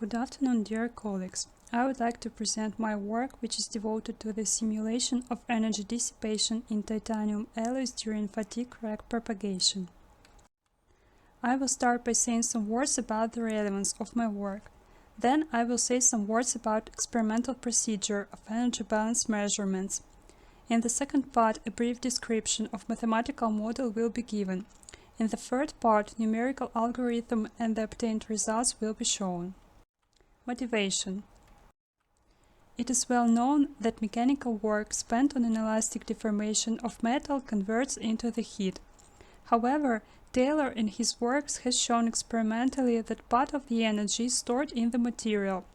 Good afternoon, dear colleagues. I would like to present my work, which is devoted to the simulation of energy dissipation in titanium alloys during fatigue crack propagation. I will start by saying some words about the relevance of my work. Then I will say some words about experimental procedure of energy balance measurements. In the second part, a brief description of mathematical model will be given. In the third part, numerical algorithm and the obtained results will be shown. Motivation. It is well known that mechanical work spent on inelastic deformation of metal converts into the heat. However, Taylor in his works has shown experimentally that part of the energy is stored in the material.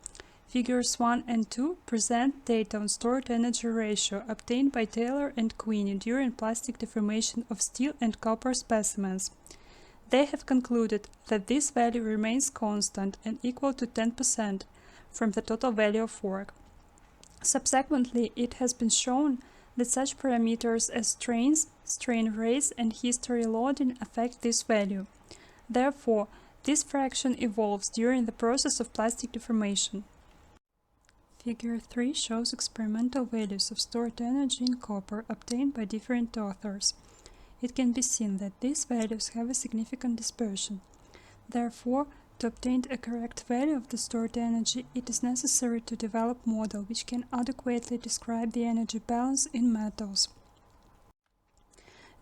Figures 1 and 2 present data on stored energy ratio obtained by Taylor and Queenie during plastic deformation of steel and copper specimens. They have concluded that this value remains constant and equal to 10% from the total value of work. Subsequently, it has been shown that such parameters as strains, strain rates, and history loading affect this value. Therefore, this fraction evolves during the process of plastic deformation. Figure 3 shows experimental values of stored energy in copper obtained by different authors. It can be seen that these values have a significant dispersion. Therefore, to obtain a correct value of the stored energy, it is necessary to develop a model which can adequately describe the energy balance in metals.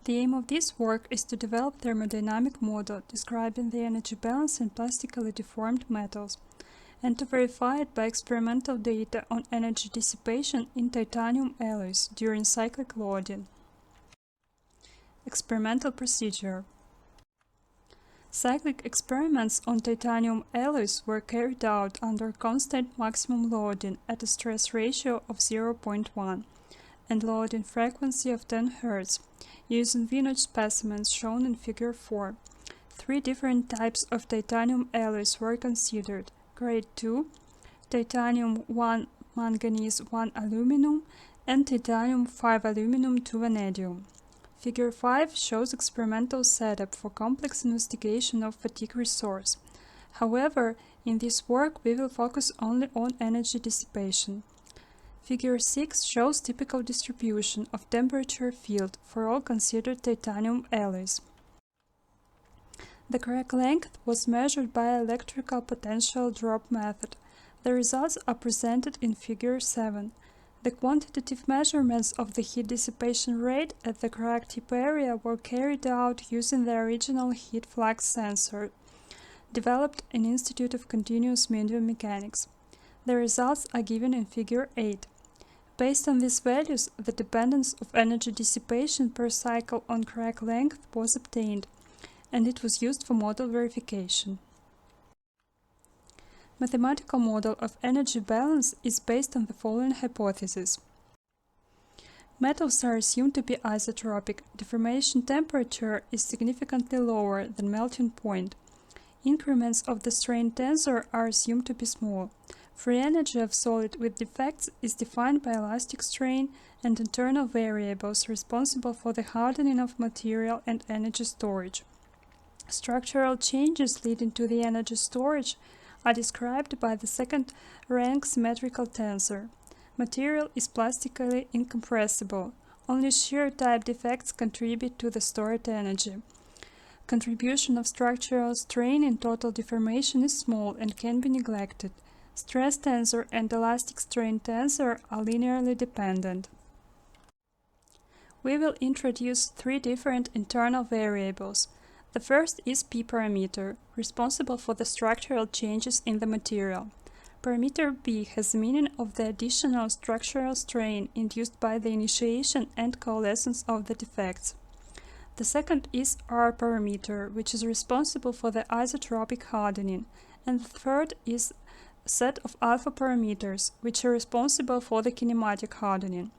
The aim of this work is to develop a thermodynamic model describing the energy balance in plastically deformed metals, and to verify it by experimental data on energy dissipation in titanium alloys during cyclic loading. Experimental procedure. Cyclic experiments on titanium alloys were carried out under constant maximum loading at a stress ratio of 0.1 and loading frequency of 10 Hz, using vintage specimens shown in Figure 4. 3 different types of titanium alloys were considered: Grade 2, titanium 1 manganese 1 aluminum, and titanium 5 aluminum 2 vanadium. Figure 5 shows experimental setup for complex investigation of fatigue resource. However, in this work we will focus only on energy dissipation. Figure 6 shows typical distribution of temperature field for all considered titanium alloys. The crack length was measured by electrical potential drop method. The results are presented in Figure 7. The quantitative measurements of the heat dissipation rate at the crack tip area were carried out using the original heat flux sensor, developed in Institute of Continuous Medium Mechanics. The results are given in Figure 8. Based on these values, the dependence of energy dissipation per cycle on crack length was obtained, and it was used for model verification. Mathematical model of energy balance is based on the following hypothesis. Metals are assumed to be isotropic. Deformation temperature is significantly lower than melting point. Increments of the strain tensor are assumed to be small. Free energy of solid with defects is defined by elastic strain and internal variables responsible for the hardening of material and energy storage. Structural changes leading to the energy storage are described by the second-rank symmetrical tensor. Material is plastically incompressible. Only shear type defects contribute to the stored energy. Contribution of structural strain in total deformation is small and can be neglected. Stress tensor and elastic strain tensor are linearly dependent. We will introduce 3 different internal variables. The first is P parameter, responsible for the structural changes in the material. Parameter P has the meaning of the additional structural strain induced by the initiation and coalescence of the defects. The second is R parameter, which is responsible for the isotropic hardening, and the third is a set of alpha parameters, which are responsible for the kinematic hardening.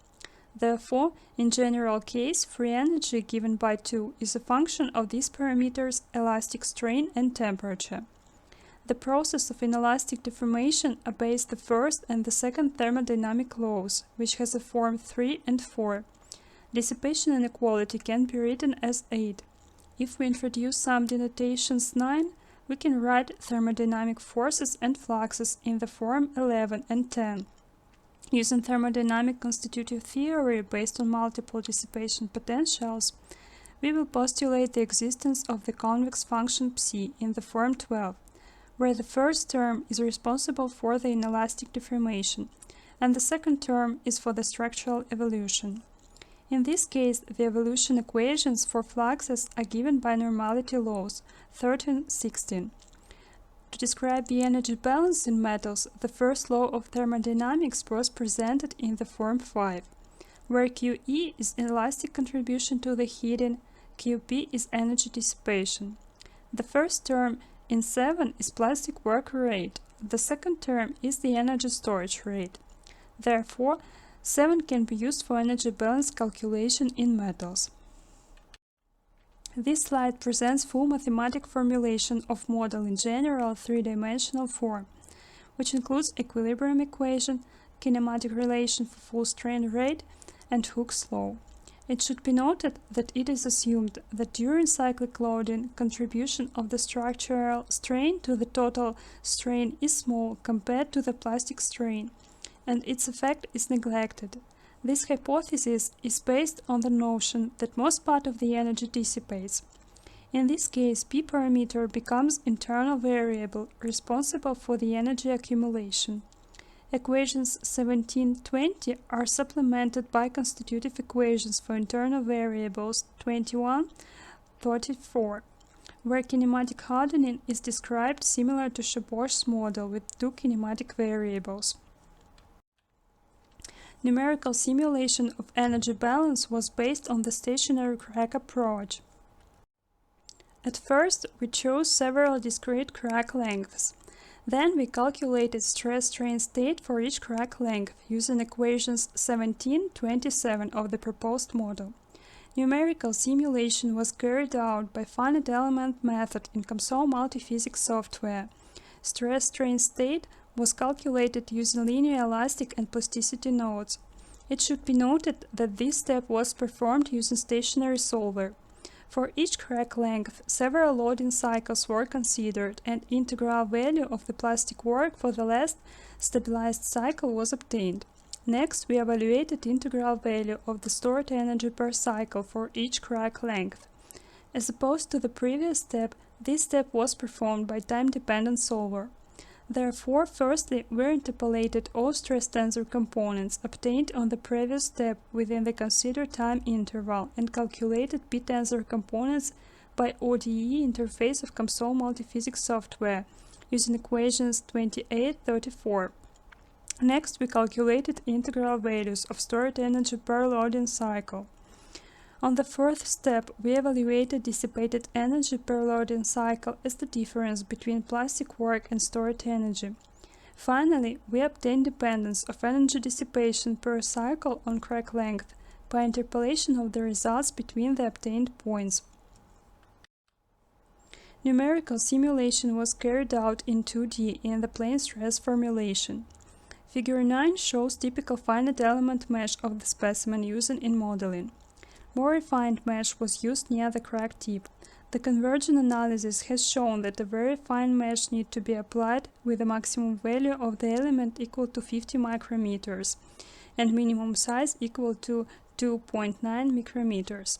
Therefore, in general case, free energy given by 2 is a function of these parameters elastic strain and temperature. The process of inelastic deformation obeys the first and the second thermodynamic laws, which has a form 3 and 4. Dissipation inequality can be written as 8. If we introduce some denotations 9, we can write thermodynamic forces and fluxes in the form 11 and 10. Using thermodynamic constitutive theory based on multiple dissipation potentials, we will postulate the existence of the convex function psi in the form 12, where the first term is responsible for the inelastic deformation, and the second term is for the structural evolution. In this case, the evolution equations for fluxes are given by normality laws 13, 16. To describe the energy balance in metals, the first law of thermodynamics was presented in the form 5, where QE is elastic contribution to the heating, QP is energy dissipation. The first term in 7 is plastic work rate, the second term is the energy storage rate. Therefore, 7 can be used for energy balance calculation in metals. This slide presents full mathematical formulation of model in general three-dimensional form, which includes equilibrium equation, kinematic relation for full strain rate, and Hooke's law. It should be noted that it is assumed that during cyclic loading, contribution of the structural strain to the total strain is small compared to the plastic strain, and its effect is neglected. This hypothesis is based on the notion that most part of the energy dissipates. In this case, p parameter becomes internal variable responsible for the energy accumulation. Equations 17-20 are supplemented by constitutive equations for internal variables 21-34, where kinematic hardening is described similar to Chaboch's model with two kinematic variables. Numerical simulation of energy balance was based on the stationary crack approach. At first, we chose several discrete crack lengths. Then we calculated stress-strain state for each crack length using equations 17-27 of the proposed model. Numerical simulation was carried out by finite element method in COMSOL multiphysics software. Stress-strain state was calculated using linear elastic and plasticity nodes. It should be noted that this step was performed using stationary solver. For each crack length, several loading cycles were considered, and integral value of the plastic work for the last stabilized cycle was obtained. Next, we evaluated integral value of the stored energy per cycle for each crack length. As opposed to the previous step, this step was performed by time-dependent solver. Therefore, firstly, we interpolated all stress tensor components obtained on the previous step within the considered time interval and calculated p-tensor components by ODE interface of COMSOL multiphysics software using equations 28-34. Next, we calculated integral values of stored energy per loading cycle. On the fourth step, we evaluated dissipated energy per loading cycle as the difference between plastic work and stored energy. Finally, we obtained dependence of energy dissipation per cycle on crack length by interpolation of the results between the obtained points. Numerical simulation was carried out in 2D in the plane stress formulation. Figure 9 shows typical finite element mesh of the specimen used in modeling. More refined mesh was used near the crack tip. The convergent analysis has shown that a very fine mesh needs to be applied with a maximum value of the element equal to 50 micrometers and minimum size equal to 2.9 micrometers.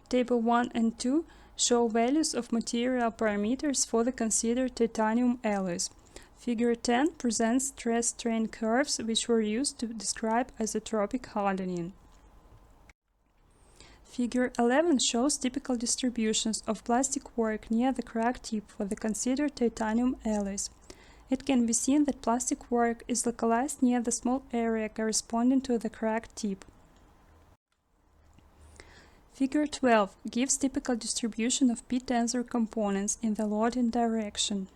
Table 1 and 2 show values of material parameters for the considered titanium alloys. Figure 10 presents stress-strain curves which were used to describe isotropic hardening. Figure 11 shows typical distributions of plastic work near the crack tip for the considered titanium alloys. It can be seen that plastic work is localized near the small area corresponding to the crack tip. Figure 12 gives typical distribution of p-tensor components in the loading direction.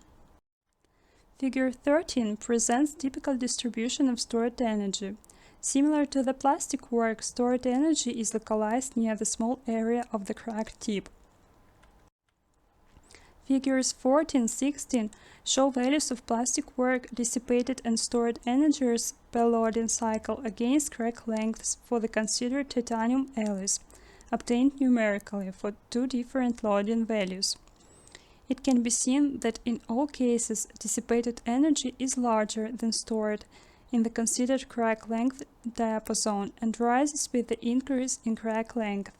Figure 13 presents typical distribution of stored energy. Similar to the plastic work, stored energy is localized near the small area of the crack tip. Figures 14-16 show values of plastic work, dissipated and stored energies per loading cycle against crack lengths for the considered titanium alloys, obtained numerically for two different loading values. It can be seen that in all cases dissipated energy is larger than stored in the considered crack length diapason and rises with the increase in crack length.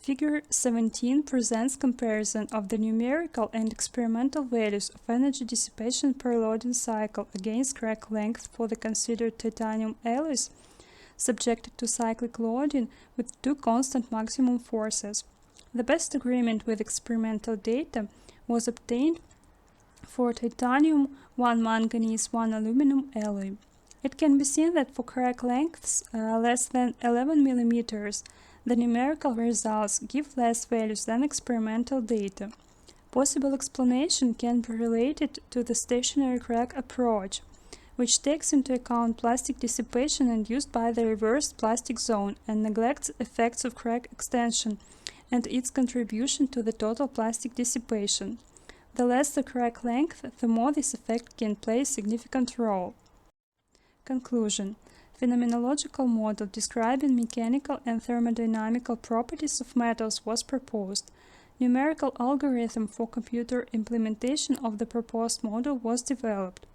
Figure 17 presents comparison of the numerical and experimental values of energy dissipation per loading cycle against crack length for the considered titanium alloys subjected to cyclic loading with two constant maximum forces. The best agreement with experimental data was obtained for titanium 1 manganese 1 aluminum alloy. It can be seen that for crack lengths less than 11 mm, the numerical results give less values than experimental data. Possible explanation can be related to the stationary crack approach, which takes into account plastic dissipation induced by the reversed plastic zone and neglects effects of crack extension and its contribution to the total plastic dissipation. The less the crack length, the more this effect can play a significant role. Conclusion. Phenomenological model describing mechanical and thermodynamical properties of metals was proposed. Numerical algorithm for computer implementation of the proposed model was developed.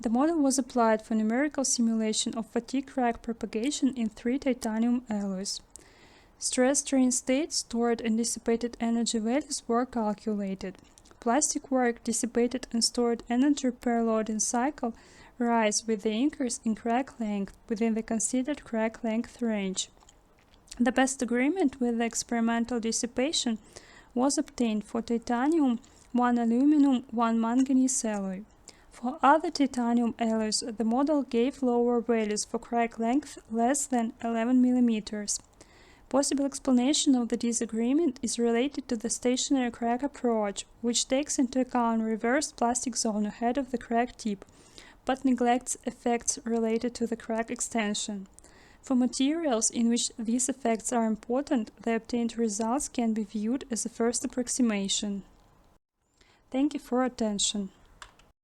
The model was applied for numerical simulation of fatigue crack propagation in 3 titanium alloys. Stress-strain state, stored and dissipated energy values were calculated. Plastic work, dissipated and stored energy per loading cycle rise with the increase in crack length within the considered crack length range. The best agreement with the experimental dissipation was obtained for titanium 1 aluminum 1 manganese alloy. For other titanium alloys, the model gave lower values for crack length less than 11 mm. Possible explanation of the disagreement is related to the stationary crack approach, which takes into account reversed plastic zone ahead of the crack tip, but neglects effects related to the crack extension. For materials in which these effects are important, the obtained results can be viewed as a first approximation. Thank you for attention.